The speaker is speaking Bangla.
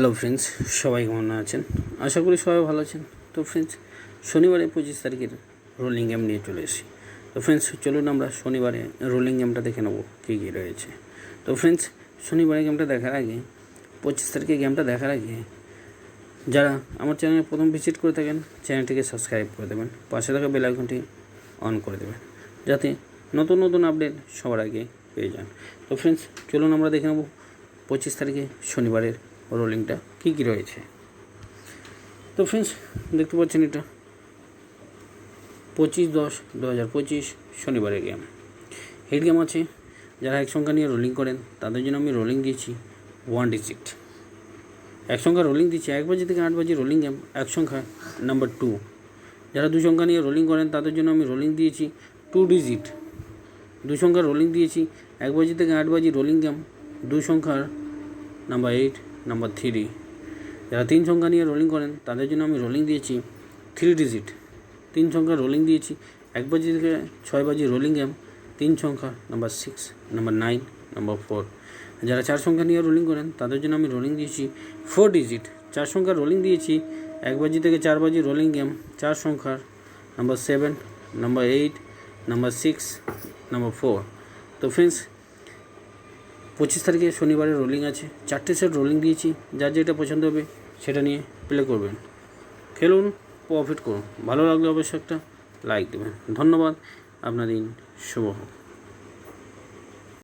হ্যালো ফ্রেন্ডস, সবাই কেমন আছেন? আশা করি সবাই ভালো আছেন। তো ফ্রেন্ডস, শনিবারে 25 তারিখের রোলিং গেম নিয়ে চলে এসেছি। তো ফ্রেন্ডস, চলুন আমরা শনিবারে রোলিং গেমটা দেখে নেবো কী কী রয়েছে। তো ফ্রেন্ডস, শনিবারে গেমটা দেখার আগে 25 তারিখে গেমটা দেখার আগে যারা আমার চ্যানেলে প্রথম ভিজিট করে থাকেন, চ্যানেলটিকে সাবস্ক্রাইব করে দেবেন, পাশে থাকা বেল আইকনটি অন করে দেবেন, যাতে নতুন নতুন আপডেট সবার আগে পেয়ে যান। তো ফ্রেন্ডস, চলুন আমরা দেখে নেব 25 তারিখে শনিবারের রোলিংটা কী কী রয়েছে। তো ফ্রেন্ডস, দেখতে পাচ্ছেন এটা 25/10/2025 শনিবারের গেম। হেড গেম আছে। যারা এক সংখ্যা নিয়ে রোলিং করেন তাদের জন্য আমি রোলিং দিয়েছি 1 ডিজিট। এক সংখ্যা রোলিং দিচ্ছি 1 বাজি থেকে 8 বাজি রোলিং গেম, এক সংখ্যা নাম্বার 2। যারা 2 সংখ্যা নিয়ে রোলিং করেন তাদের জন্য আমি রোলিং দিয়েছি 2 ডিজিট। 2 সংখ্যার রোলিং দিয়েছি 1 বাজি থেকে 8 বাজি রোলিং গেম, 2 সংখ্যার নাম্বার 8, নাম্বার 3। যারা 3 সংখ্যা নিয়ে রোলিং করেন তাদের জন্য আমি রোলিং দিয়েছি 3 ডিজিট। 3 সংখ্যা রোলিং দিয়েছি 1 বাজি থেকে 6 বাজি রোলিং গেম, 3 সংখ্যা নাম্বার 6, নাম্বার 9, নাম্বার 4। যারা 4 সংখ্যা নিয়ে রোলিং করেন তাদের জন্য আমি রোলিং দিয়েছি 4 ডিজিট। 4 সংখ্যা রোলিং দিয়েছি 1 বাজি থেকে 4 বাজি রোলিং গেম, 4 সংখ্যার নাম্বার 7, নাম্বার 8, নাম্বার 6, নাম্বার 4। তো ফ্রেন্ডস, 25 তারিখে শনিবারে রোলিং আছে। 4টে সেট রোলিং দিয়েছি, যার যেটা পছন্দ হবে সেটা নিয়ে প্লে করবেন, খেলুন, প্রফিট করুন। ভালো লাগলে অবশ্যই একটা লাইক দেবেন। ধন্যবাদ। আপনার দিন শুভ হোক।